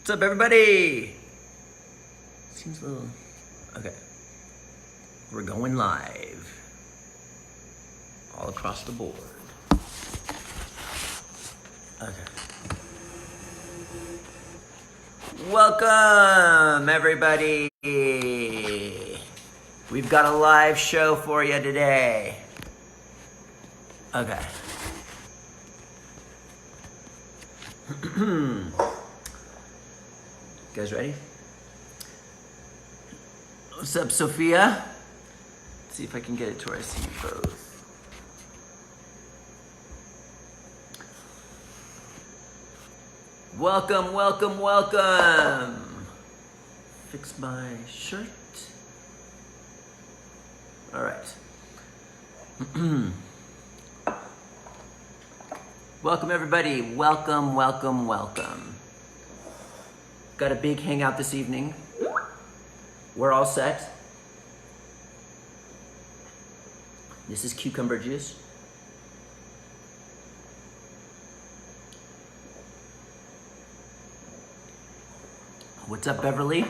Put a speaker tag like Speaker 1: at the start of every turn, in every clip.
Speaker 1: What's up, everybody? Seems a little... Okay. We're going live. All across the board. Okay. Welcome, everybody. We've got a live show for you today. Okay. You guys ready? What's up, Sophia? Let's see if I can get it to where I see you both. Welcome, welcome, welcome. Fix my shirt. All right. Welcome, everybody. Welcome, welcome, welcome. Got a big hangout this evening. We're all set. This is cucumber juice. What's up, Beverly?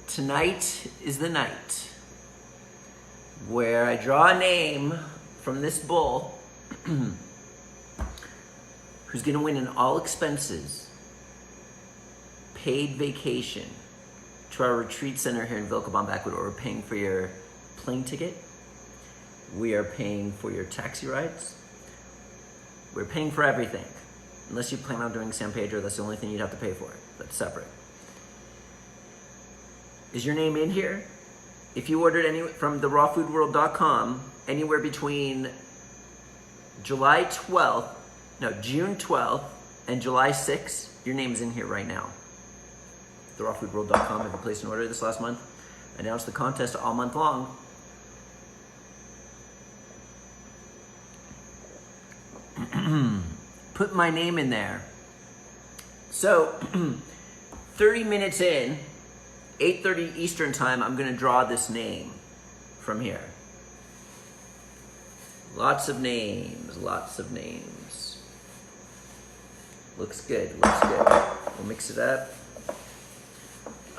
Speaker 1: Tonight is the night where I draw a name from this bull who's gonna win an all expenses paid vacation to our retreat center here in Vilcabamba, Ecuador. We're paying for your plane ticket. We are paying for your taxi rides. We're paying for everything. Unless you plan on doing San Pedro, that's the only thing you'd have to pay for. That's separate. Is your name in here? If you ordered any from the rawfoodworld.com, anywhere between June 12th and July 6th, your name is in here right now. TheRawFoodWorld.com, if you placed an order this last month. I announced the contest all month long. Put my name in there. So, 30 minutes in, 8:30 Eastern time, I'm gonna draw this name from here. Lots of names, lots of names. Looks good, looks good. We'll mix it up.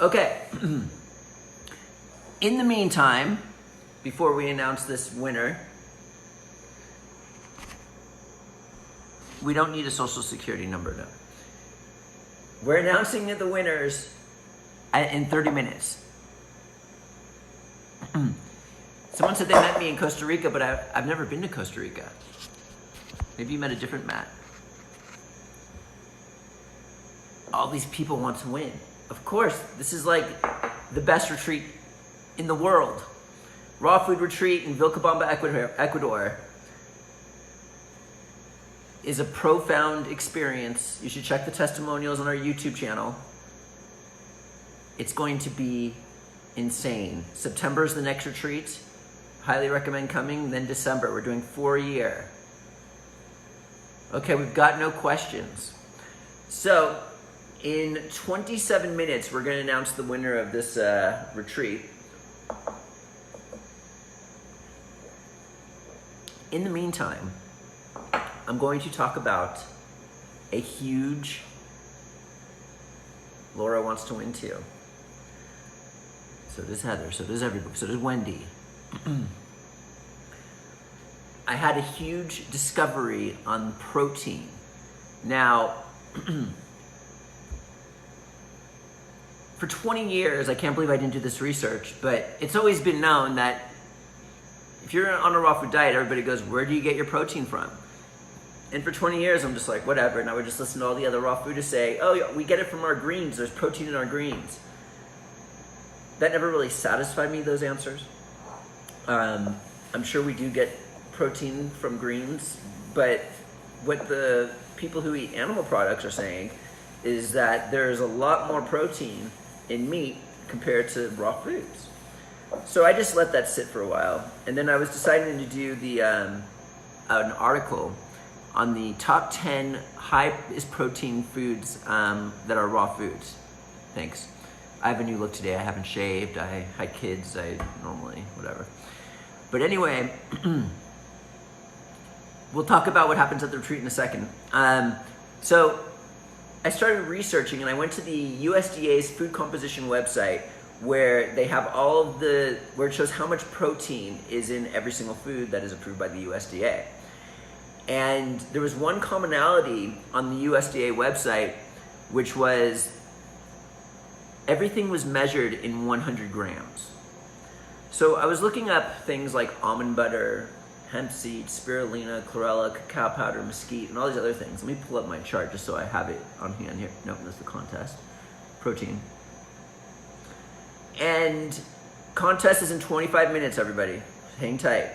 Speaker 1: Okay. In the meantime, before we announce this winner, we don't need a social security number, no. We're announcing the winners in 30 minutes. Someone said they met me in Costa Rica, but I've never been to Costa Rica. Maybe you met a different Matt. All these people want to win. Of course, this is like the best retreat in the world. Raw food retreat in Vilcabamba, Ecuador is a profound experience. You should check the testimonials on our YouTube channel. It's going to be insane. September is the next retreat. Highly recommend coming. Then December, we're doing 4 a year. Okay, we've got no questions. So, in 27 minutes, we're gonna announce the winner of this retreat. In the meantime, I'm going to talk about a huge... Laura wants to win too. So does Heather, so does everybody, so does Wendy. I had a huge discovery on protein. Now, for 20 years, I can't believe I didn't do this research, but it's always been known that if you're on a raw food diet, everybody goes, where do you get your protein from? And for 20 years, I'm just like, whatever. And I would just listen to all the other raw food to say, oh, yeah, we get it from our greens. There's protein in our greens. That never really satisfied me, those answers. I'm sure we do get protein from greens, but what the people who eat animal products are saying is that there's a lot more protein in meat compared to raw foods. So I just let that sit for a while. And then I was deciding to do an article on the top 10 highest protein foods that are raw foods. Thanks. I have a new look today. I haven't shaved. I had kids. I normally, whatever. But anyway, we'll talk about what happens at the retreat in a second. So I started researching, and I went to the USDA's food composition website, where they have all of where it shows how much protein is in every single food that is approved by the USDA. And there was one commonality on the USDA website, which was everything was measured in 100 grams. So I was looking up things like almond butter, hemp seed, spirulina, chlorella, cacao powder, mesquite, and all these other things. Let me pull up my chart just so I have it on hand here. Nope, that's the contest. Protein. And contest is in 25 minutes, everybody. Hang tight.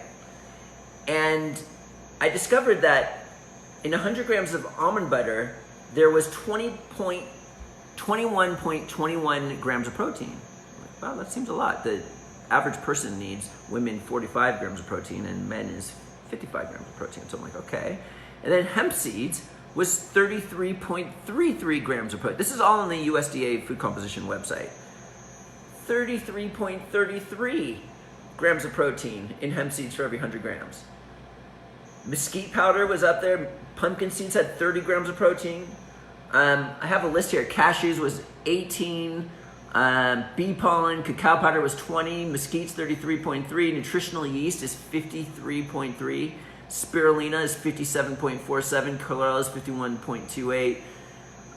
Speaker 1: And I discovered that in 100 grams of almond butter, there was 21.21 grams of protein. Wow, that seems a lot. The average person needs, women, 45 grams of protein, and men is 55 grams of protein. So I'm like, okay. And then hemp seeds was 33.33 grams of protein. This is all on the USDA food composition website. 33.33 grams of protein in hemp seeds for every 100 grams. Mesquite powder was up there. Pumpkin seeds had 30 grams of protein. I have a list here. Cashews was 18. Bee pollen, cacao powder was 20. Mesquite's 33.3. Nutritional yeast is 53.3. Spirulina is 57.47. Chlorella is 51.28.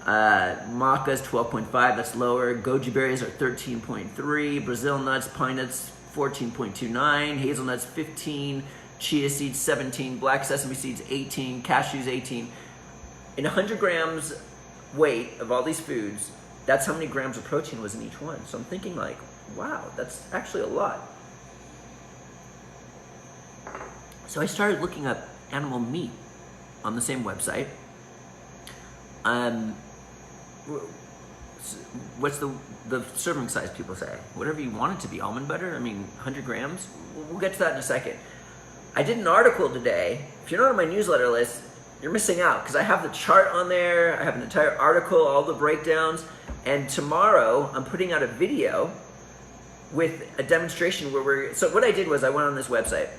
Speaker 1: Maca is 12.5. That's lower. Goji berries are 13.3. Brazil nuts, pine nuts 14.29. Hazelnuts 15. Chia seeds 17. Black sesame seeds 18. Cashews 18. In 100 grams weight of all these foods, that's how many grams of protein was in each one. So I'm thinking like, wow, that's actually a lot. So I started looking up animal meat on the same website. What's the serving size people say? Whatever you want it to be. Almond butter? I mean, 100 grams? We'll get to that in a second. I did an article today. If you're not on my newsletter list, you're missing out, because I have the chart on there. I have an entire article, all the breakdowns. And tomorrow, I'm putting out a video with a demonstration where so what I did was I went on this website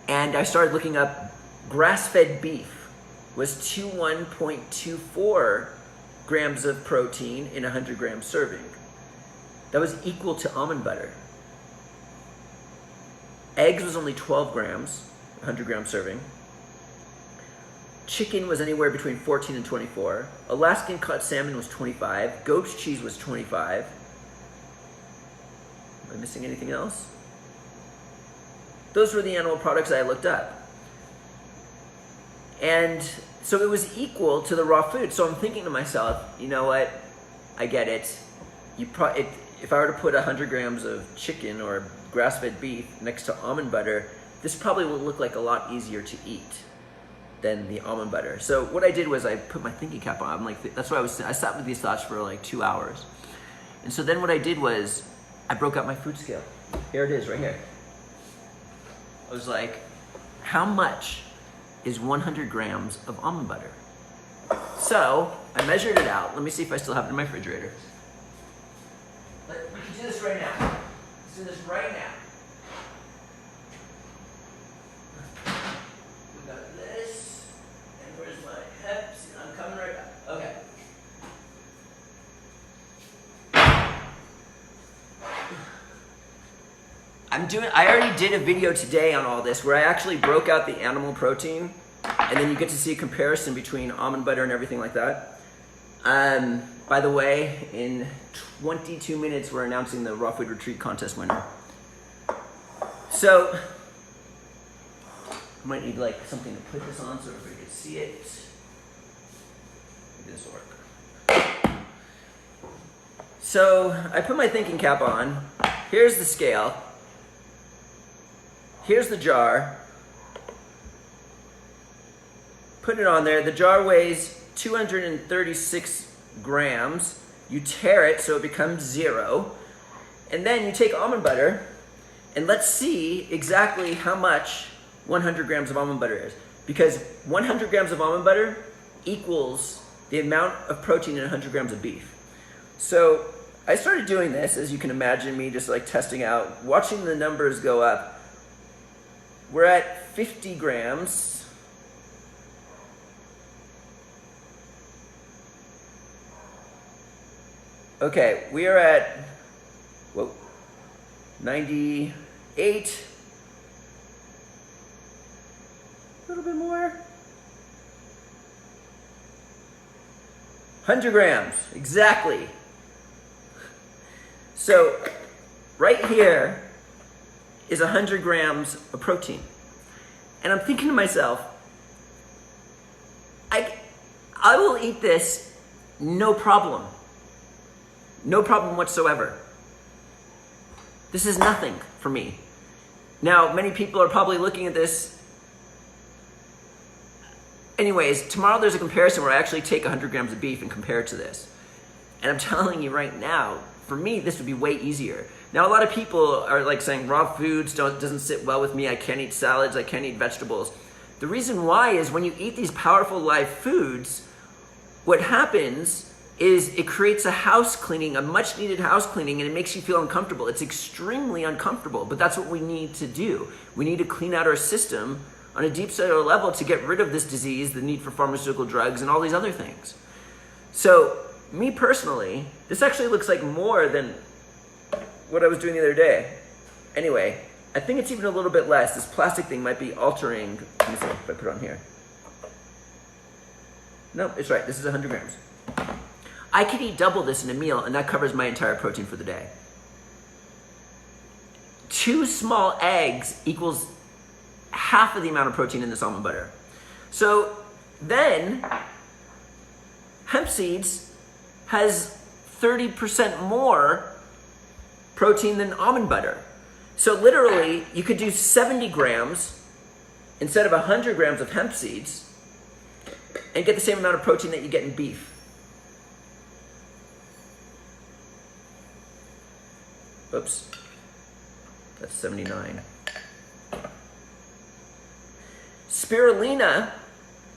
Speaker 1: and I started looking up grass-fed beef was 21.24 grams of protein in a 100 gram serving. That was equal to almond butter. Eggs was only 12 grams, 100 gram serving. Chicken was anywhere between 14 and 24. Alaskan cut salmon was 25. Goat's cheese was 25. Am I missing anything else? Those were the animal products I looked up. And so it was equal to the raw food. So I'm thinking to myself, you know what? I get it. If I were to put 100 grams of chicken or grass-fed beef next to almond butter, this probably would look like a lot easier to eat than the almond butter. So what I did was I put my thinking cap on. I'm like, that's what I sat with these thoughts for like 2 hours. And so then what I did was I broke out my food scale. Here it is right here. I was like, how much is 100 grams of almond butter? So I measured it out. Let me see if I still have it in my refrigerator. We can do this right now. Let's do this right now. We got this, and where's my hips? I'm coming right back. Okay. I already did a video today on all this where I actually broke out the animal protein, and then you get to see a comparison between almond butter and everything like that. By the way, in 22 minutes, we're announcing the Raw Food Retreat contest winner. So, I might need like something to put this on so everybody can see it. Maybe this will work. So, I put my thinking cap on. Here's the scale. Here's the jar. Put it on there. The jar weighs 236 grams. You tear it so it becomes 0. And then you take almond butter, and let's see exactly how much 100 grams of almond butter is. Because 100 grams of almond butter equals the amount of protein in 100 grams of beef. So I started doing this, as you can imagine me just like testing out, watching the numbers go up. We're at 50 grams. Okay, we are at, whoa, 98. A little bit more. 100 grams, exactly. So right here is 100 grams of protein. And I'm thinking to myself, I will eat this no problem. No problem whatsoever. This is nothing for me. Now, many people are probably looking at this. Anyways, tomorrow there's a comparison where I actually take 100 grams of beef and compare it to this. And I'm telling you right now, for me, this would be way easier. Now, a lot of people are like saying raw foods doesn't sit well with me. I can't eat salads. I can't eat vegetables. The reason why is when you eat these powerful live foods, what happens is it creates a house cleaning, a much needed house cleaning, and it makes you feel uncomfortable. It's extremely uncomfortable, but that's what we need to do. We need to clean out our system on a deep cellular level to get rid of this disease, the need for pharmaceutical drugs, and all these other things. So, me personally, this actually looks like more than what I was doing the other day. Anyway, I think it's even a little bit less. This plastic thing might be altering. Let me see if I put it on here. No, it's right. This is 100 grams. I could eat double this in a meal, and that covers my entire protein for the day. 2 small eggs equals half of the amount of protein in this almond butter. So then, hemp seeds has 30% more protein than almond butter. So literally, you could do 70 grams instead of 100 grams of hemp seeds and get the same amount of protein that you get in beef. Oops, that's 79. Spirulina,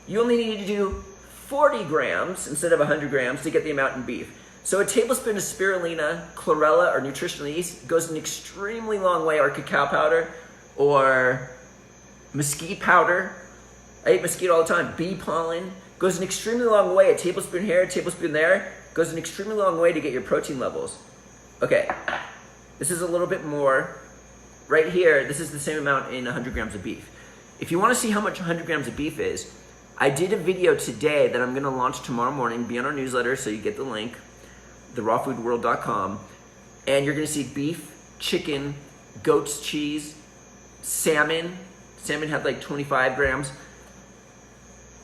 Speaker 1: you only need to do 40 grams instead of 100 grams to get the amount in beef. So a tablespoon of spirulina, chlorella, or nutritional yeast goes an extremely long way, or cacao powder, or mesquite powder. I eat mesquite all the time. Bee pollen goes an extremely long way. A tablespoon here, a tablespoon there goes an extremely long way to get your protein levels. Okay, this is a little bit more. Right here, this is the same amount in 100 grams of beef. If you want to see how much 100 grams of beef is, I did a video today that I'm going to launch tomorrow morning. Be on our newsletter so you get the link, therawfoodworld.com, and you're going to see beef, chicken, goat's cheese, salmon. Salmon had like 25 grams.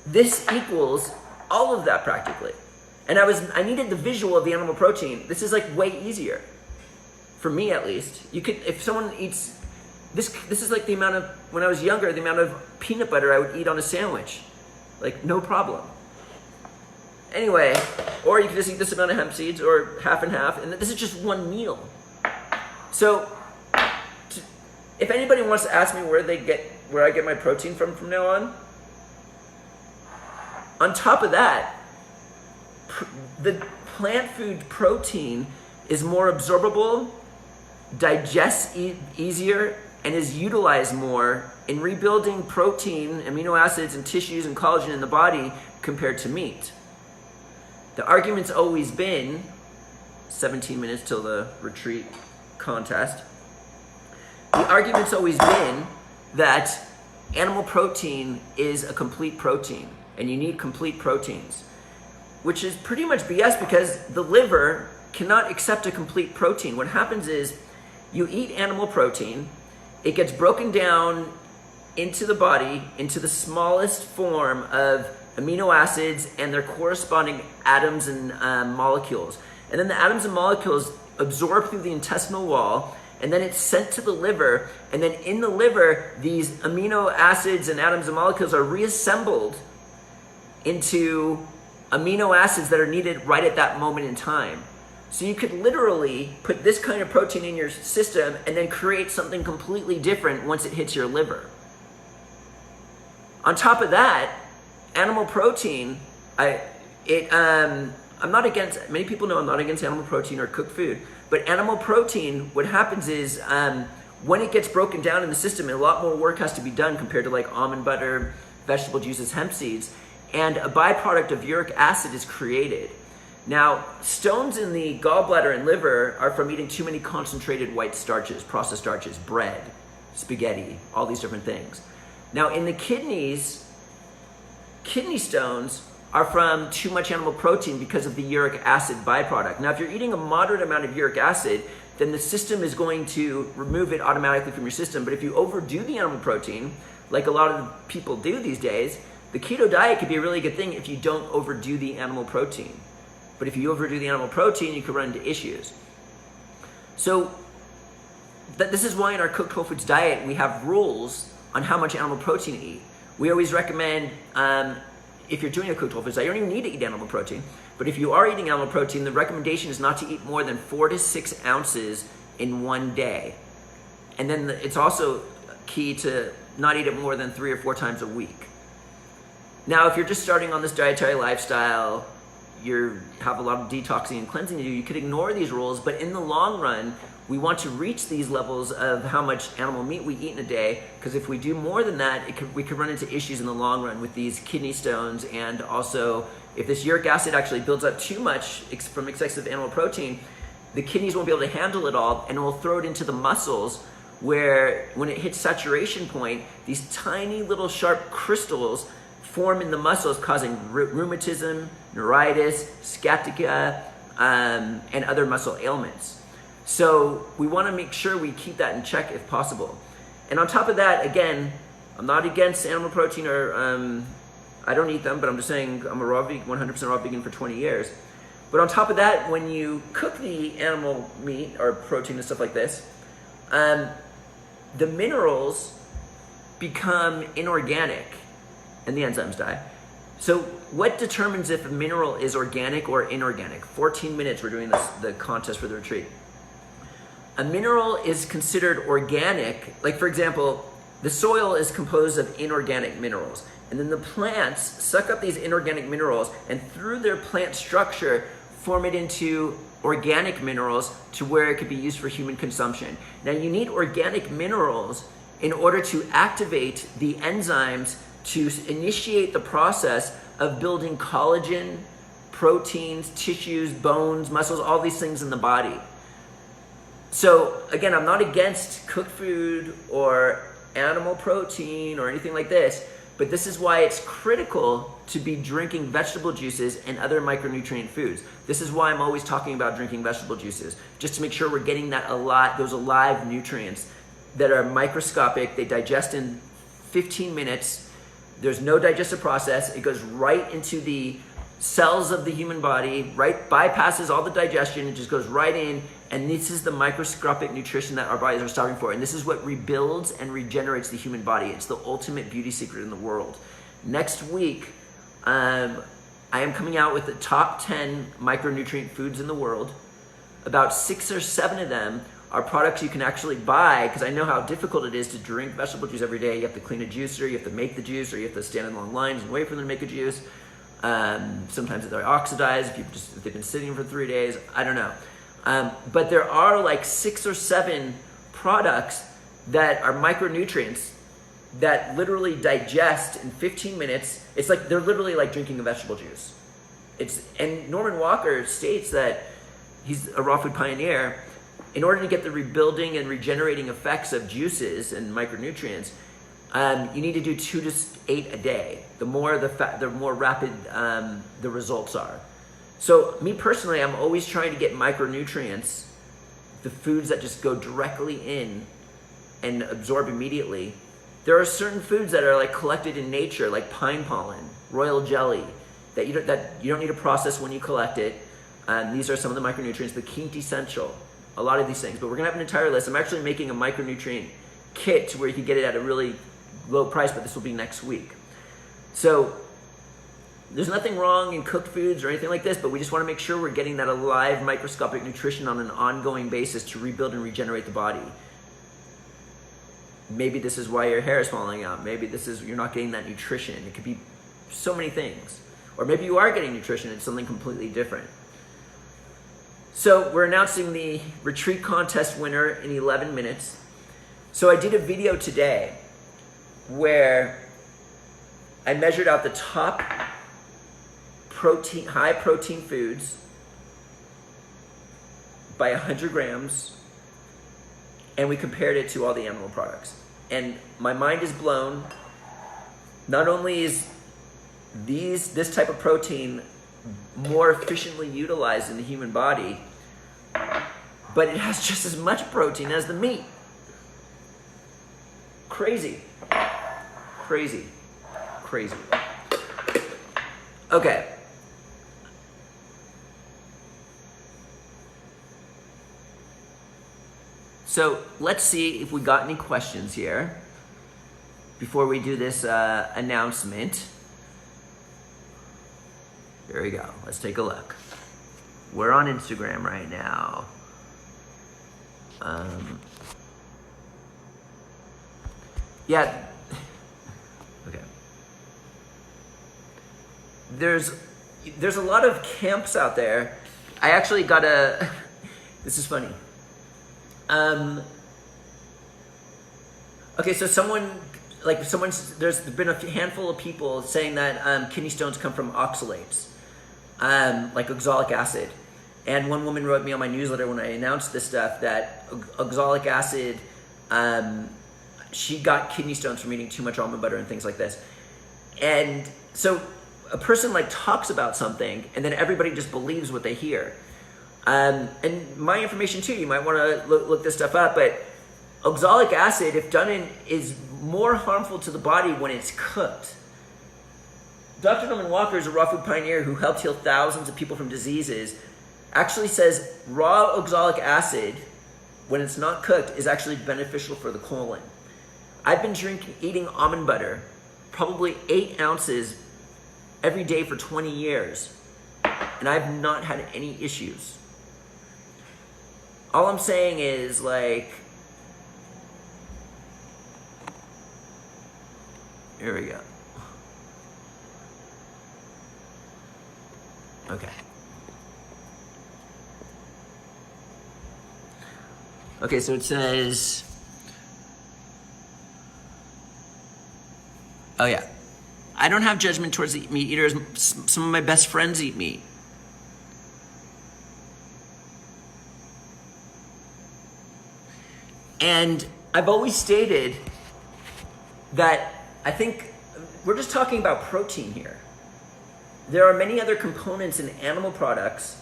Speaker 1: This equals all of that practically. And I needed the visual of the animal protein. This is like way easier. For me at least. You could, if someone eats, this is like the amount of, when I was younger, the amount of peanut butter I would eat on a sandwich. Like, no problem. Anyway, or you could just eat this amount of hemp seeds, or half and half, and this is just one meal. So, if anybody wants to ask me where I get my protein from now on top of that, the plant food protein is more absorbable, digests easier, and is utilized more in rebuilding protein, amino acids, and tissues and collagen in the body compared to meat. The argument's always been, 17 minutes till the retreat contest, the argument's always been that animal protein is a complete protein, and you need complete proteins, which is pretty much BS because the liver cannot accept a complete protein. What happens is you eat animal protein, it gets broken down into the body, into the smallest form of amino acids and their corresponding atoms and molecules. And then the atoms and molecules absorb through the intestinal wall, and then it's sent to the liver, and then in the liver, these amino acids and atoms and molecules are reassembled into amino acids that are needed right at that moment in time. So you could literally put this kind of protein in your system and then create something completely different once it hits your liver. On top of that, animal protein, I'm not against, many people know I'm not against animal protein or cooked food, but animal protein, what happens is when it gets broken down in the system, a lot more work has to be done compared to like almond butter, vegetable juices, hemp seeds, and a byproduct of uric acid is created. Now, stones in the gallbladder and liver are from eating too many concentrated white starches, processed starches, bread, spaghetti, all these different things. Now, in the kidneys, kidney stones are from too much animal protein because of the uric acid byproduct. Now, if you're eating a moderate amount of uric acid, then the system is going to remove it automatically from your system. But if you overdo the animal protein, like a lot of people do these days, the keto diet could be a really good thing if you don't overdo the animal protein. But if you overdo the animal protein, you could run into issues. So this is why in our cooked whole foods diet, we have rules on how much animal protein to eat. We always recommend, if you're doing a cooked whole foods diet, you don't even need to eat animal protein. But if you are eating animal protein, the recommendation is not to eat more than 4 to 6 ounces in one day. And then it's also key to not eat it more than 3 or 4 times a week. Now, if you're just starting on this dietary lifestyle, you have a lot of detoxing and cleansing to do, you could ignore these rules, but in the long run, we want to reach these levels of how much animal meat we eat in a day, because if we do more than that, we could run into issues in the long run with these kidney stones, and also if this uric acid actually builds up too much from excessive animal protein, the kidneys won't be able to handle it all, and it will throw it into the muscles, where when it hits saturation point, these tiny little sharp crystals form in the muscles, causing rheumatism, neuritis, sciatica, and other muscle ailments. So we want to make sure we keep that in check if possible. And on top of that, again, I'm not against animal protein, or I don't eat them, but I'm just saying I'm a raw vegan, 100% raw vegan for 20 years. But on top of that, when you cook the animal meat or protein and stuff like this, the minerals become inorganic and the enzymes die. So what determines if a mineral is organic or inorganic? 14 minutes we're doing the contest for the retreat. A mineral is considered organic, like for example, the soil is composed of inorganic minerals, and then the plants suck up these inorganic minerals and through their plant structure form it into organic minerals to where it could be used for human consumption. Now you need organic minerals in order to activate the enzymes to initiate the process of building collagen, proteins, tissues, bones, muscles, all these things in the body. So again, I'm not against cooked food or animal protein or anything like this, but this is why it's critical to be drinking vegetable juices and other micronutrient foods. This is why I'm always talking about drinking vegetable juices, just to make sure we're getting those alive nutrients that are microscopic. They digest in 15 minutes. There's no digestive process. It goes right into the cells of the human body, right, bypasses all the digestion. It just goes right in, and this is the microscopic nutrition that our bodies are starving for. And this is what rebuilds and regenerates the human body. It's the ultimate beauty secret in the world. Next week, I am coming out with the top 10 micronutrient foods in the world. About 6 or 7 of them are products you can actually buy, because I know how difficult it is to drink vegetable juice every day. You have to clean a juicer, you have to make the juice, or you have to stand in long lines and wait for them to make a juice. Sometimes they're oxidized if they've been sitting for 3 days. I don't know. But there are like 6 or 7 products that are micronutrients that literally digest in 15 minutes. It's like they're literally like drinking a vegetable juice. And Norman Walker states that he's a raw food pioneer. In order to get the rebuilding and regenerating effects of juices and micronutrients, you need to do 2 to 8 a day. The more the more rapid the results are. So me personally, I'm always trying to get micronutrients, the foods that just go directly in and absorb immediately. There are certain foods that are like collected in nature, like pine pollen, royal jelly, that you don't need to process when you collect it. These are some of the micronutrients, the quintessential, a lot of these things. But we're gonna have an entire list. I'm actually making a micronutrient kit where you can get it at a really low price, but this will be next week. So there's nothing wrong in cooked foods or anything like this, but we just want to make sure we're getting that alive microscopic nutrition on an ongoing basis to rebuild and regenerate the body. Maybe this is why your hair is falling out. Maybe you're not getting that nutrition. It could be so many things. Or maybe you are getting nutrition, it's something completely different. So we're announcing the retreat contest winner in 11 minutes. So I did a video today where I measured out the top high protein foods by 100 grams, and we compared it to all the animal products. And my mind is blown. Not only is this type of protein more efficiently utilized in the human body, but it has just as much protein as the meat. Crazy. Crazy. Crazy. Okay. So let's see if we got any questions here before we do this announcement. Here we go. Let's take a look. We're on Instagram right now. Yeah. Okay. There's a lot of camps out there. I actually got a. This is funny. Okay, so there's been a handful of people saying that kidney stones come from oxalates, like oxalic acid. And one woman wrote me on my newsletter when I announced this stuff that oxalic acid, she got kidney stones from eating too much almond butter and things like this. And so a person like talks about something and then everybody just believes what they hear. And my information too, you might want to look this stuff up, but oxalic acid, if done is more harmful to the body when it's cooked. Dr. Norman Walker is a raw food pioneer who helped heal thousands of people from diseases. Actually says raw oxalic acid, when it's not cooked, is actually beneficial for the colon. I've been eating almond butter, probably 8 ounces every day for 20 years, and I've not had any issues. All I'm saying is, like, here we go. Okay. Okay, so it says, oh yeah, I don't have judgment towards the meat eaters. Some of my best friends eat meat. And I've always stated that I think we're just talking about protein here. There are many other components in animal products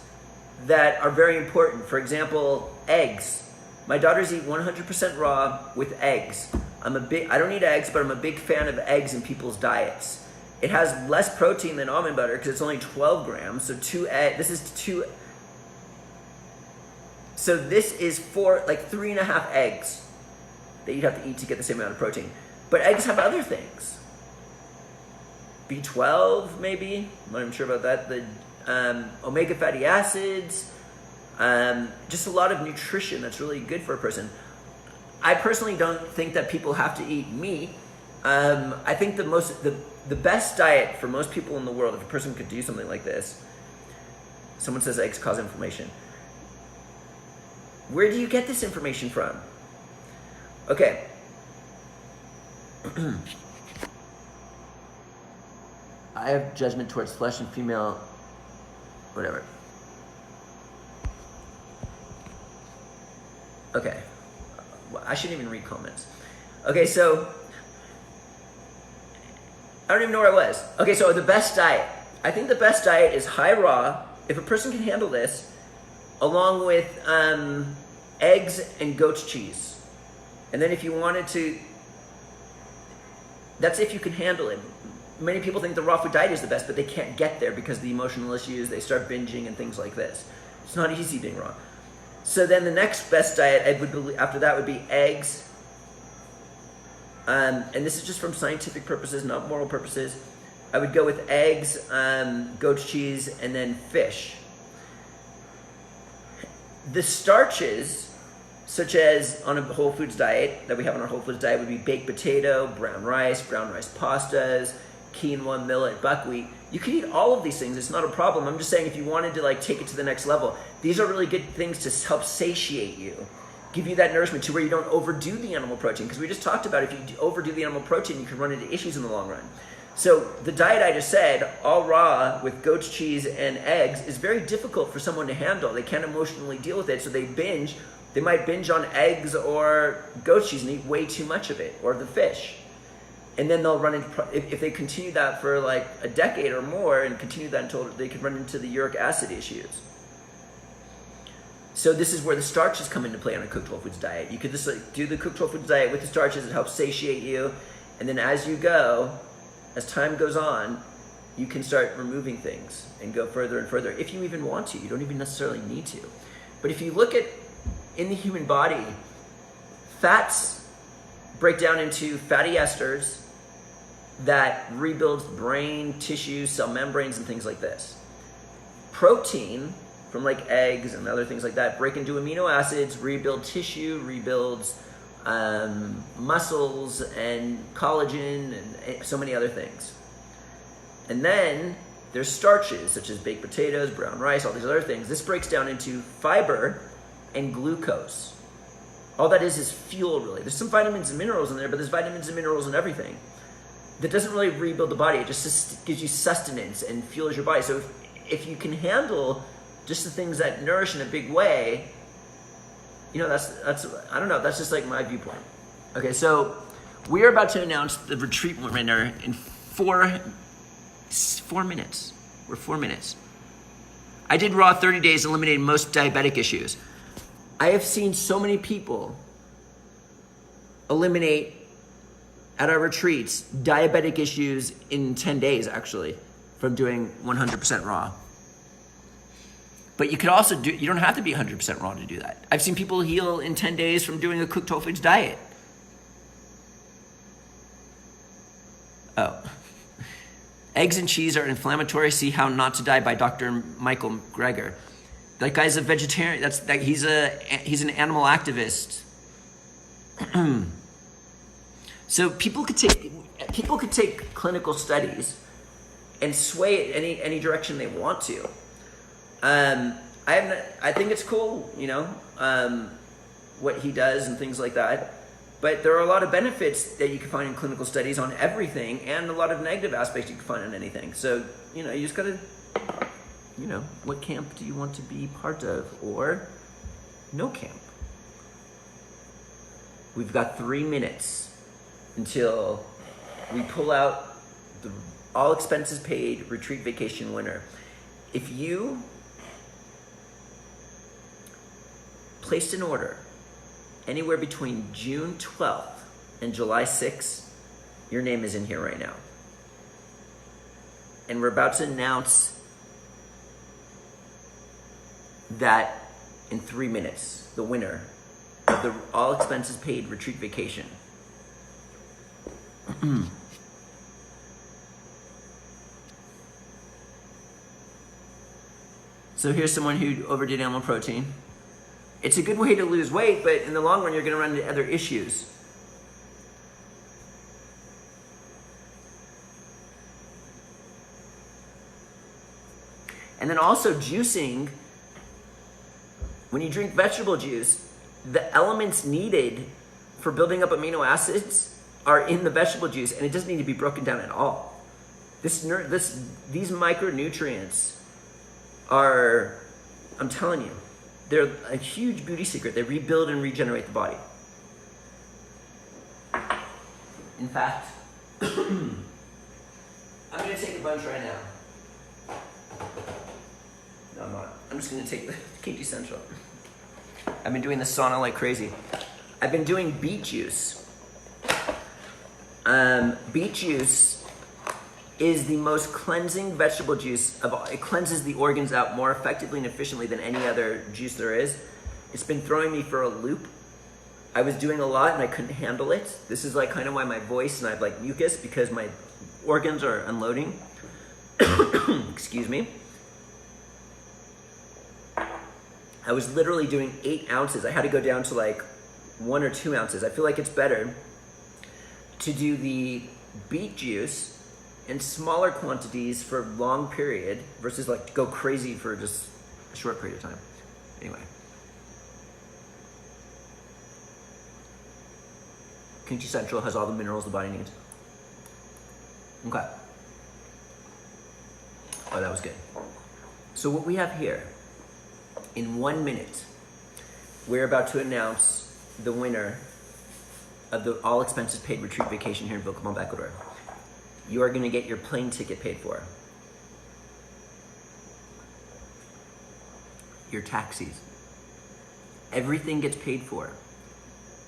Speaker 1: that are very important. For example, eggs. My daughters eat 100% raw with eggs. I don't eat eggs, but I'm a big fan of eggs in people's diets. It has less protein than almond butter because it's only 12 grams. So this is 3.5 eggs that you'd have to eat to get the same amount of protein. But eggs have other things. B12 maybe, I'm not even sure about that. The omega fatty acids, just a lot of nutrition that's really good for a person. I personally don't think that people have to eat meat. I think the best diet for most people in the world, if a person could do something like this, someone says eggs cause inflammation. Where do you get this information from? Okay. I have judgment towards flesh and female, whatever. Okay. I shouldn't even read comments. Okay, so I don't even know where I was. Okay, so the best diet. I think the best diet is high raw. If a person can handle this, along with eggs and goat's cheese. And then if you wanted to, that's if you can handle it. Many people think the raw food diet is the best, but they can't get there because of the emotional issues. They start binging and things like this. It's not easy being raw. So then the next best diet after that would be eggs. And this is just from scientific purposes, not moral purposes. I would go with eggs, goat's cheese, and then fish. The starches, such as on a Wholefoods diet, that we have on our Wholefoods diet, would be baked potato, brown rice pastas, quinoa, millet, buckwheat. You can eat all of these things. It's not a problem. I'm just saying if you wanted to take it to the next level, these are really good things to help satiate you, give you that nourishment to where you don't overdo the animal protein. Because we just talked about if you overdo the animal protein, you can run into issues in the long run. So the diet I just said, all raw with goat's cheese and eggs, is very difficult for someone to handle. They can't emotionally deal with it, so they binge. They might binge on eggs or goat's cheese and eat way too much of it, or the fish. And then they'll run into, if they continue that for like a decade or more and continue that until they could run into the uric acid issues. So this is where the starches come into play on a cooked whole foods diet. You could just like do the cooked whole foods diet with the starches. It helps satiate you. And then as you go, as time goes on, you can start removing things and go further and further. If you even want to, you don't even necessarily need to. But if you look at, in the human body, fats break down into fatty esters that rebuilds brain, tissue, cell membranes, and things like this. Protein, from like eggs and other things like that, break into amino acids, rebuild tissue, rebuilds muscles and collagen and so many other things. And then there's starches such as baked potatoes, brown rice, all these other things. This breaks down into fiber and glucose. All that is fuel, really. There's some vitamins and minerals in there, but there's vitamins and minerals in everything. That doesn't really rebuild the body. It just gives you sustenance and fuels your body. So if you can handle just the things that nourish in a big way, you know, that's I don't know, that's just like my viewpoint. Okay, so we're about to announce the retreat winner in 4 minutes. We're 4 minutes. I did raw 30 days, eliminating most diabetic issues. I have seen so many people eliminate at our retreats diabetic issues in 10 days, actually, from doing 100% raw. But you could also do, you don't have to be 100% raw to do that. I've seen people heal in 10 days from doing a cooked whole foods diet. Oh. Eggs and cheese are inflammatory. See How Not to Die by Dr. Michael Greger. That guy's a vegetarian. He's an animal activist. So people could take clinical studies and sway it any direction they want to. I think it's cool, you know, what he does and things like that. But there are a lot of benefits that you can find in clinical studies on everything, and a lot of negative aspects you can find on anything. So, you know, you just gotta, you know, what camp do you want to be part of, or no camp? We've got 3 minutes until we pull out the all expenses paid retreat vacation winner. If you placed an order anywhere between June 12th and July 6th, your name is in here right now. And we're about to announce that in 3 minutes, the winner of the all expenses paid retreat vacation. So here's someone who overdid animal protein. It's a good way to lose weight, but in the long run, you're going to run into other issues. And then also juicing, when you drink vegetable juice, the elements needed for building up amino acids are in the vegetable juice, and it doesn't need to be broken down at all. These micronutrients are, I'm telling you, they're a huge beauty secret. They rebuild and regenerate the body. In fact, I'm going to take a bunch right now. No, I'm not. I'm just going to take the KT Central. I've been doing the sauna like crazy. I've been doing beet juice. Beet juice is the most cleansing vegetable juice of all. It cleanses the organs out more effectively and efficiently than any other juice there is. It's been throwing me for a loop. I was doing a lot and I couldn't handle it. This is like kind of why my voice and I have like mucus, because my organs are unloading. Excuse me. I was literally doing 8 ounces. I had to go down to like 1 or 2 ounces. I feel like it's better to do the beet juice in smaller quantities for a long period versus like go crazy for just a short period of time. Anyway. KT Central has all the minerals the body needs. Okay. Oh, that was good. So what we have here, in 1 minute, we're about to announce the winner of the all expenses paid retreat vacation here in Vilcabamba, Ecuador. You are gonna get your plane ticket paid for. Your taxis. Everything gets paid for.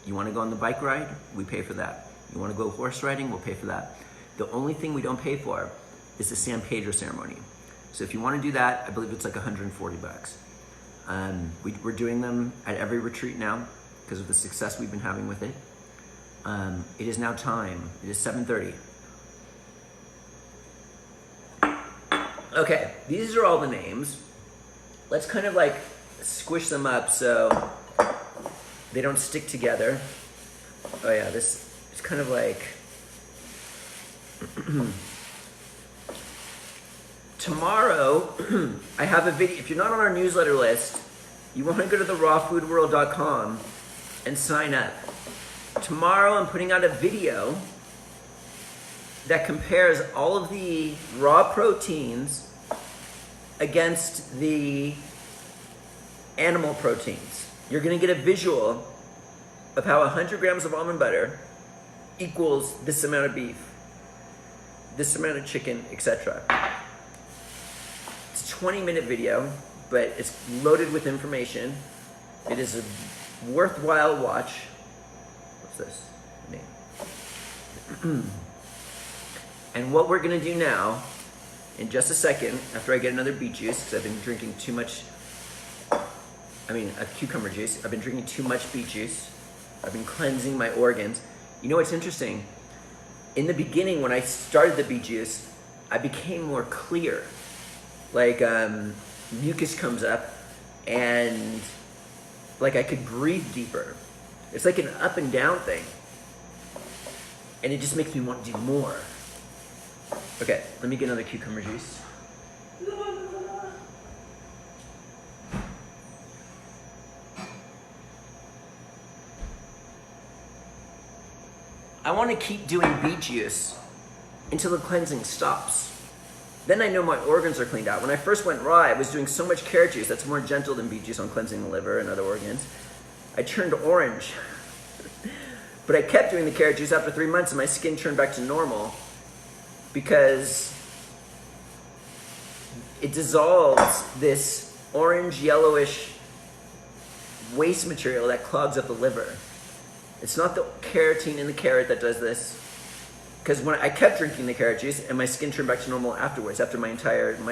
Speaker 1: You wanna go on the bike ride? We pay for that. You wanna go horse riding? We'll pay for that. The only thing we don't pay for is the San Pedro ceremony. So if you wanna do that, I believe it's like 140 bucks. We're doing them at every retreat now because of the success we've been having with it. It is now time. It is 7:30. Okay, these are all the names. Let's kind of like squish them up so they don't stick together. Oh yeah, this is kind of like tomorrow. I have a video. If you're not on our newsletter list, you want to go to the rawfoodworld.com and sign up. Tomorrow I'm putting out a video that compares all of the raw proteins against the animal proteins. You're gonna get a visual of how 100 grams of almond butter equals this amount of beef, this amount of chicken, etc. It's a 20-minute video, but it's loaded with information. It is a worthwhile watch. What's this? Name. And what we're gonna do now, in just a second, after I get another beet juice, because I've been drinking too much, a cucumber juice. I've been drinking too much beet juice. I've been cleansing my organs. You know what's interesting? In the beginning, when I started the beet juice, I became more clear. Like, mucus comes up, and like I could breathe deeper. It's like an up and down thing. And it just makes me want to do more. Okay, let me get another cucumber juice. I want to keep doing beet juice until the cleansing stops. Then I know my organs are cleaned out. When I first went raw, I was doing so much carrot juice that's more gentle than beet juice on cleansing the liver and other organs. I turned orange. But I kept doing the carrot juice after 3 months and my skin turned back to normal because it dissolves this orange yellowish waste material that clogs up the liver. It's not the carotene in the carrot that does this. Because when I kept drinking the carrot juice and my skin turned back to normal afterwards, after my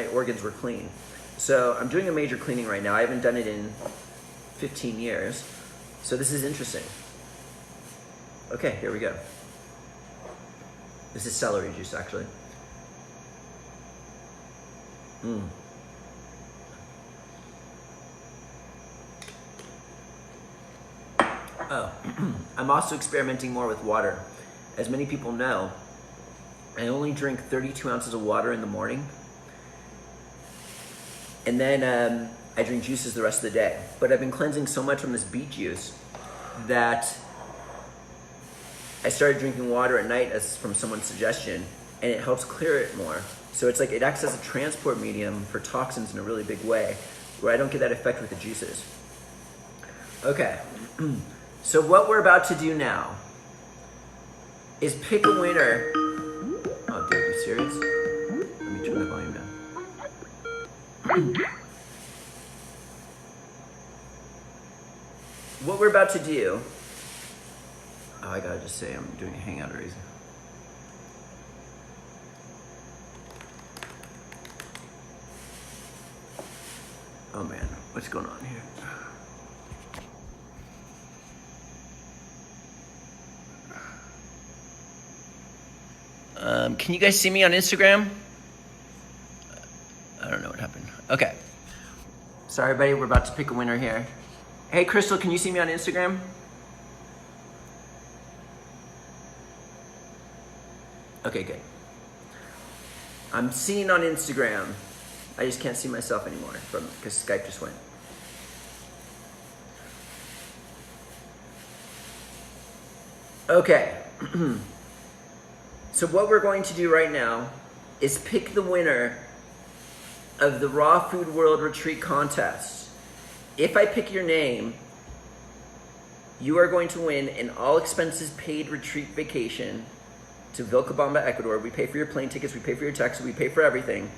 Speaker 1: organs were clean. So I'm doing a major cleaning right now. I haven't done it in 15 years. So this is interesting. Okay, here we go. This is celery juice, actually. Oh, I'm also experimenting more with water. As many people know, I only drink 32 ounces of water in the morning. And then I drink juices the rest of the day. But I've been cleansing so much from this beet juice that I started drinking water at night as from someone's suggestion, and it helps clear it more. So it's like it acts as a transport medium for toxins in a really big way, where I don't get that effect with the juices. Okay, so what we're about to do now is pick a winner. Oh, dude, are you serious? Let me turn the volume down. What we're about to do, oh, I gotta just say I'm doing a Hangout reason. Oh man, what's going on here? Can you guys see me on Instagram? I don't know what happened. Okay. Sorry, everybody, we're about to pick a winner here. Hey, Crystal, can you see me on Instagram? Okay, good. I'm seen on Instagram. I just can't see myself anymore because Skype just went. Okay. So what we're going to do right now is pick the winner of the Raw Food World Retreat Contest, if I pick your name, you are going to win an all expenses paid retreat vacation to Vilcabamba, Ecuador. We pay for your plane tickets, we pay for your taxi, we pay for everything.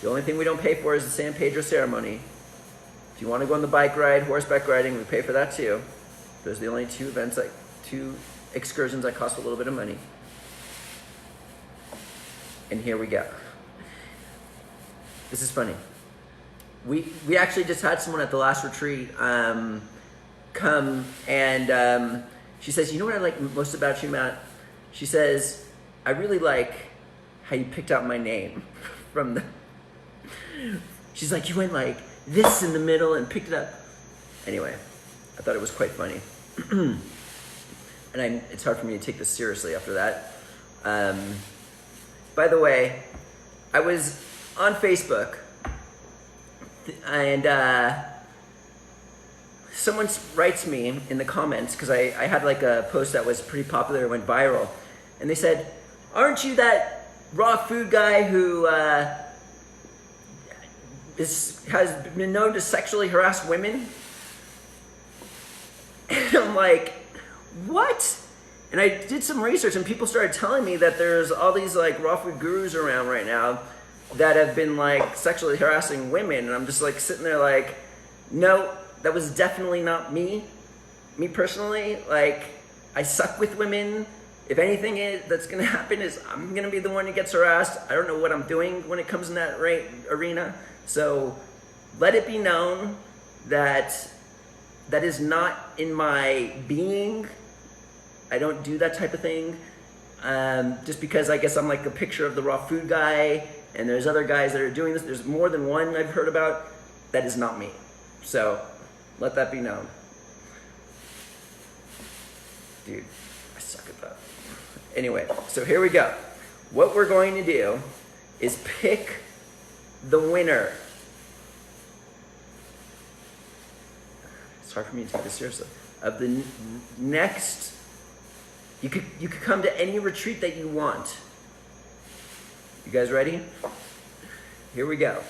Speaker 1: The only thing we don't pay for is the San Pedro ceremony. If you want to go on the bike ride, horseback riding, we pay for that too. Those are the only two events, two excursions that cost a little bit of money. And here we go. This is funny. We actually just had someone at the last retreat come and she says, you know what I like most about you, Matt? She says, I really like how you picked out my name from the... She's like, you went like this in the middle and picked it up. Anyway, I thought it was quite funny. And it's hard for me to take this seriously after that. By the way, I was on Facebook and someone writes me in the comments, because I had like a post that was pretty popular, went viral, and they said, aren't you that raw food guy who has been known to sexually harass women? And I'm like, what? And I did some research and people started telling me that there's all these like raw food gurus around right now that have been like sexually harassing women. And I'm just like sitting there like, no, that was definitely not me. Me personally, like I suck with women. If anything that's gonna happen is I'm gonna be the one that gets harassed. I don't know what I'm doing when it comes in that arena. So let it be known that that is not in my being. I don't do that type of thing. Just because I guess I'm like a picture of the raw food guy and there's other guys that are doing this. There's more than one I've heard about. That is not me. So let that be known. Dude, I suck at that. Anyway, so here we go. What we're going to do is pick the winner. It's hard for me to take this seriously. Of the next, you could come to any retreat that you want. You guys ready? Here we go.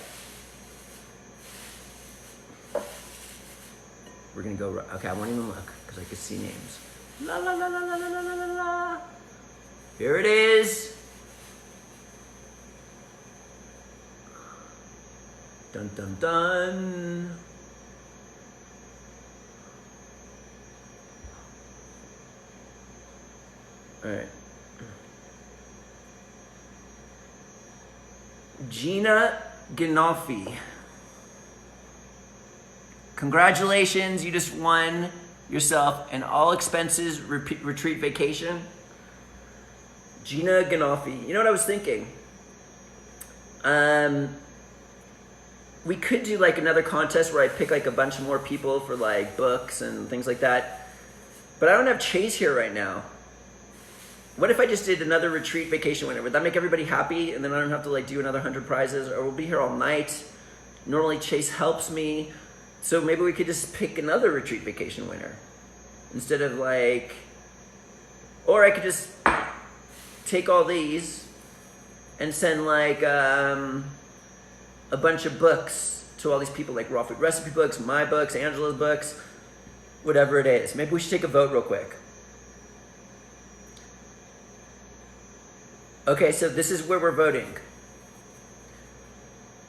Speaker 1: We're gonna go. Okay, I won't even look because I can see names. La la la la la la la la la. Here it is. Dun dun dun. All right. Gina Ginolfi. Congratulations, you just won yourself an all expenses retreat vacation. Gina Ginolfi. You know what I was thinking? We could do like another contest where I pick like a bunch more people for like books and things like that. But I don't have Chase here right now. What if I just did another retreat vacation winner? Would that make everybody happy? And then I don't have to like do another 100 prizes, or we'll be here all night. Normally Chase helps me. So maybe we could just pick another retreat vacation winner instead of like, or I could just take all these and send like a bunch of books to all these people, like raw food recipe books, my books, Angela's books, whatever it is. Maybe we should take a vote real quick. Okay, so this is where we're voting.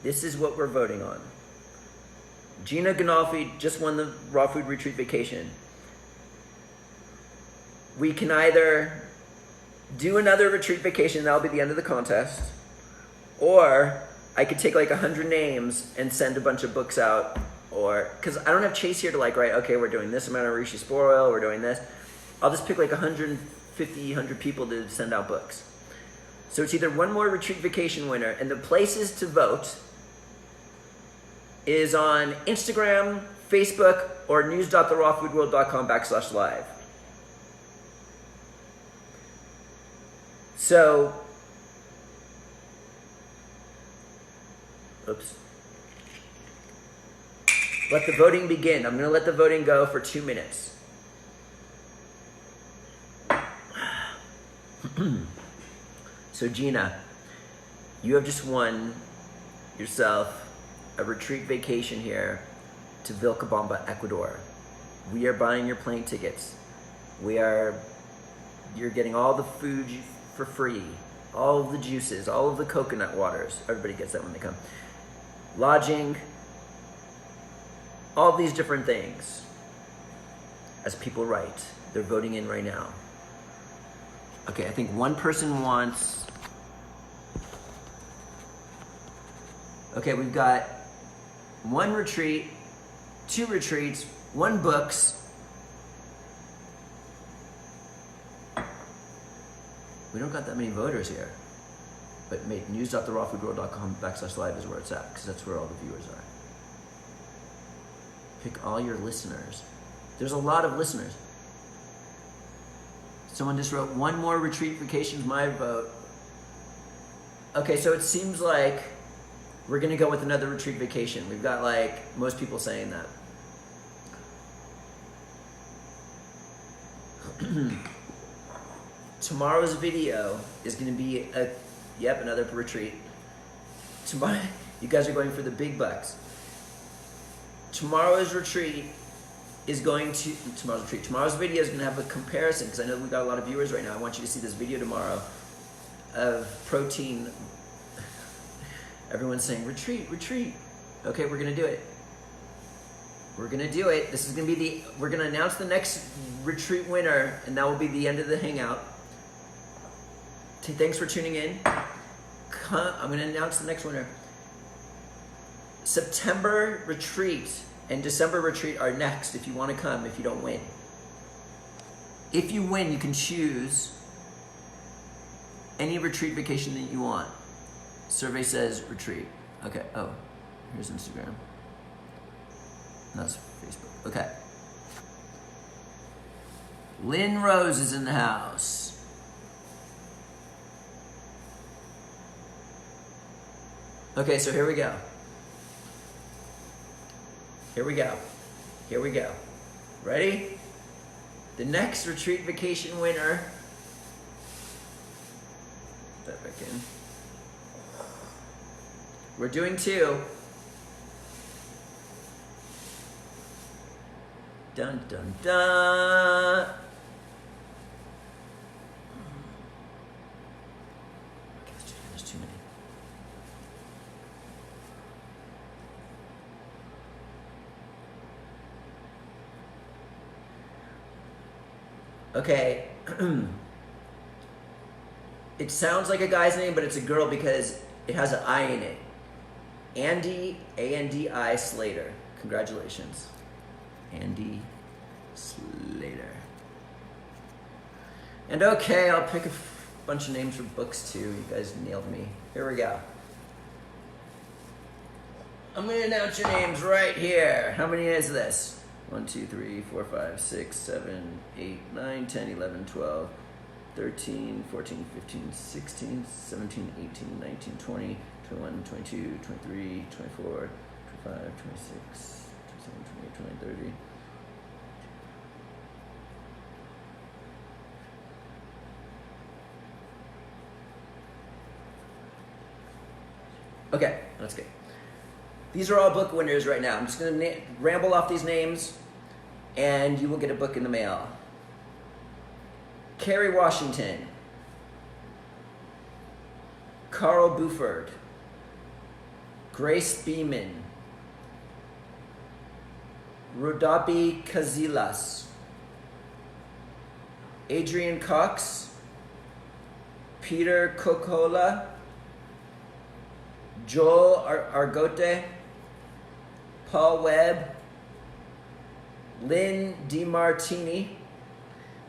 Speaker 1: This is what we're voting on. Gina Ginolfi just won the raw food retreat vacation. We can either do another retreat vacation, that'll be the end of the contest, or I could take like 100 names and send a bunch of books out, or, because I don't have Chase here to like write, okay, we're doing this amount of Rishi Spore, we're doing this. I'll just pick like 150, 100 people to send out books. So it's either one more retreat vacation winner, and the places to vote is on Instagram, Facebook, or news.therawfoodworld.com/live. So, oops. Let the voting begin. I'm going to let the voting go for 2 minutes. So Gina, you have just won yourself a retreat vacation here to Vilcabamba, Ecuador. We are buying your plane tickets. You're getting all the food for free, all of the juices, all of the coconut waters. Everybody gets that when they come. Lodging, all these different things. As people write, they're voting in right now. Okay, I think one person wants, okay, we've got 1 retreat, 2 retreats, 1 books. We don't got that many voters here. But mate, news.therawfoodworld.com/live is where it's at, because that's where all the viewers are. Pick all your listeners. There's a lot of listeners. Someone just wrote, 1 more retreat vacation's my vote. Okay, so it seems like we're gonna go with another retreat vacation. We've got like most people saying that. Tomorrow's video is gonna be another retreat. Tomorrow, you guys are going for the big bucks. Tomorrow's video is going to have a comparison, because I know we've got a lot of viewers right now. I want you to see this video tomorrow of protein. Everyone's saying, retreat. Okay, we're gonna do it. This is gonna be we're gonna announce the next retreat winner, and that will be the end of the Hangout. Thanks for tuning in. I'm gonna announce the next winner. September retreat and December retreat are next if you wanna come, if you don't win. If you win, you can choose any retreat vacation that you want. Survey says retreat. Okay, oh, here's Instagram. That's Facebook, okay. Lynn Rose is in the house. Okay, so here we go. Ready? The next retreat vacation winner. Put that back in. We're doing 2. Dun dun dun. There's too many. Okay. It sounds like a guy's name, but it's a girl because it has an I in it. Andy, A-N-D-I, Slater. Congratulations. Andy Slater. And okay, I'll pick a bunch of names for books too. You guys nailed me. Here we go. I'm going to announce your names right here. How many is this? 1, 2, 3, 4, 5, 6, 7, 8, 9, 10, 11, 12, 13, 14, 15, 16, 17, 18, 19, 20, 21, 22, 23, 24, 25, 26, 27, 28, 29, 30. Okay, that's good. These are all book winners right now. I'm just going to ramble off these names, and you will get a book in the mail. Kerry Washington, Carl Buford, Grace Beeman, Rodapi Casillas, Adrian Cox, Peter Cocola, Joel Argote, Paul Webb, Lynn DiMartini.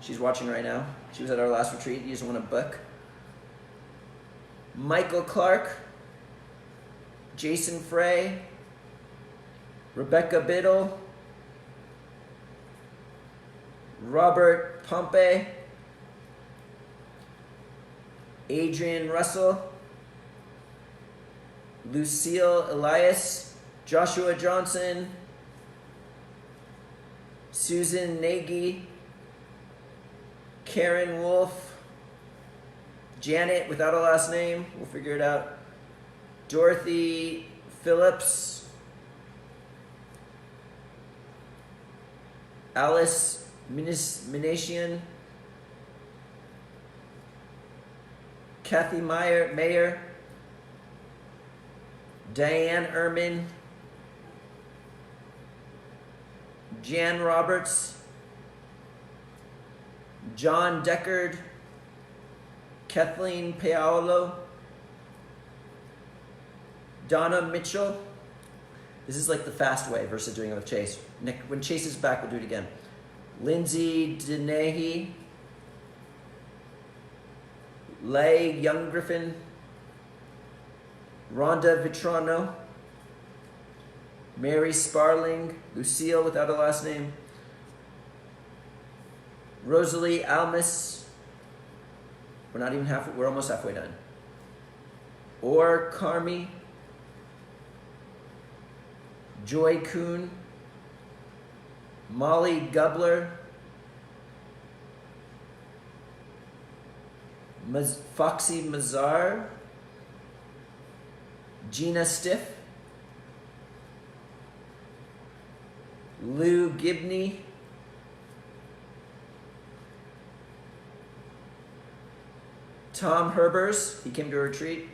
Speaker 1: She's watching right now. She was at our last retreat. You just want a book. Michael Clark, Jason Frey, Rebecca Biddle, Robert Pompey, Adrian Russell, Lucille Elias, Joshua Johnson, Susan Nagy, Karen Wolf, Janet without a last name, we'll figure it out, Dorothy Phillips, Alice Minasian, Kathy Mayer, Diane Ehrman, Jan Roberts, John Deckard, Kathleen Paolo, Donna Mitchell. This is like the fast way versus doing it with Chase. Nick, when Chase is back, we'll do it again. Lindsay Denahy, Leigh Young Griffin, Rhonda Vitrano, Mary Sparling, Lucille without a last name, Rosalie Almus. We're not even halfway, we're almost halfway done. Or Carmi, Joy Kuhn, Molly Gubler, Foxy Mazar, Gina Stiff, Lou Gibney, Tom Herbers, he came to a retreat,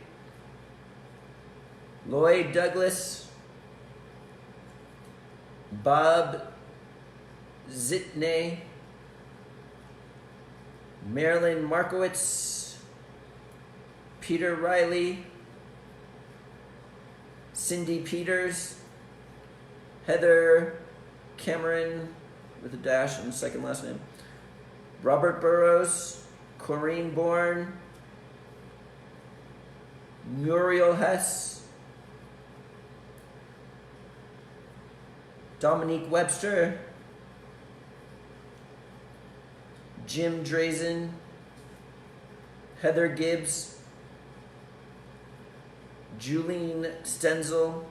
Speaker 1: Lloyd Douglas, Bob Zitney, Marilyn Markowitz, Peter Riley, Cindy Peters, Heather Cameron with a dash and second last name, Robert Burrows, Corrine Bourne, Muriel Hess, Dominique Webster, Jim Drazen, Heather Gibbs, Julene Stenzel,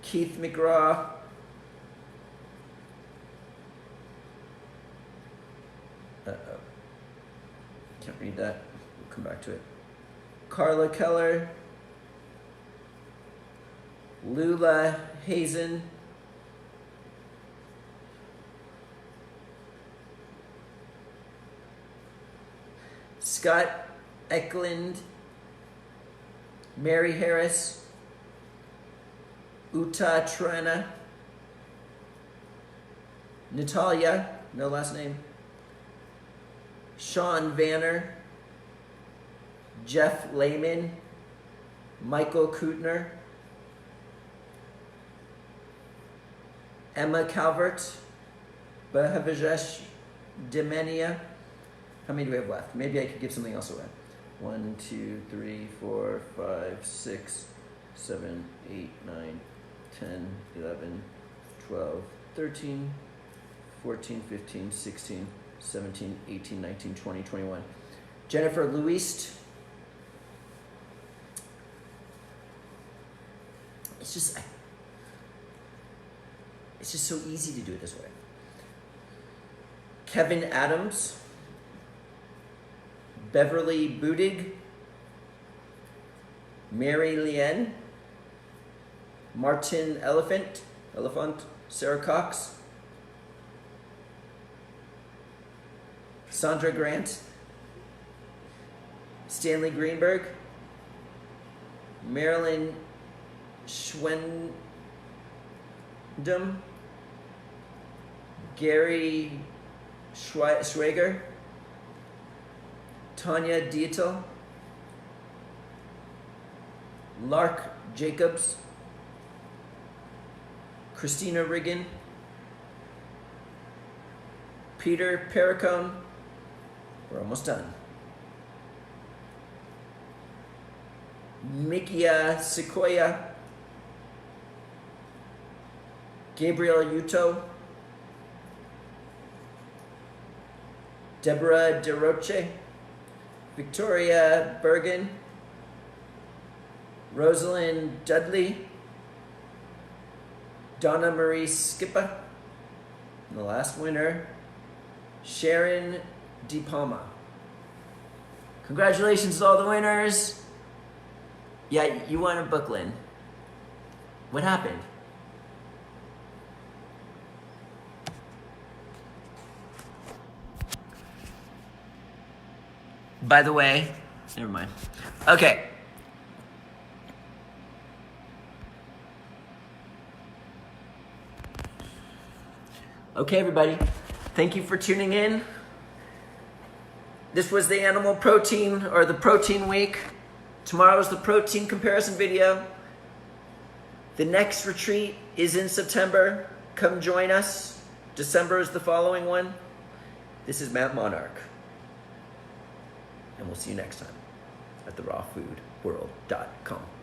Speaker 1: Keith McGraw, can't read that, we'll come back to it. Carla Keller, Lula Hazen, Scott Eklund, Mary Harris, Uta Trana, Natalia, no last name, Sean Vanner, Jeff Lehman, Michael Kutner, Emma Calvert, Bahavajesh Demenia. How many do we have left? Maybe I could give something else away. 1, 2, 3, 4, 5, 6, 7, 8, 9, 10, 11, 12, 13, 14, 15, 16, 17, 18, 19, 20, 21. Jennifer Louist. It's just so easy to do it this way. Kevin Adams, Beverly Budig, Mary Lien, Martin Elephant, Sarah Cox, Sandra Grant, Stanley Greenberg, Marilyn Schwendam, Gary Schwager, Tanya Dietel, Lark Jacobs, Christina Riggin, Peter Perricone. We're almost done. Mikia Sequoia, Gabriel Uto, Deborah DeRoche, Victoria Bergen, Rosalind Dudley, Donna Marie Skippa, and the last winner, Sharon De Palma. Congratulations to all the winners. Yeah, you won a book, Lynn. What happened? By the way, never mind. Okay. Okay, everybody. Thank you for tuning in. This was the animal protein, or the protein week. Tomorrow's the protein comparison video. The next retreat is in September. Come join us. December is the following one. This is Matt Monarch. And we'll see you next time at therawfoodworld.com.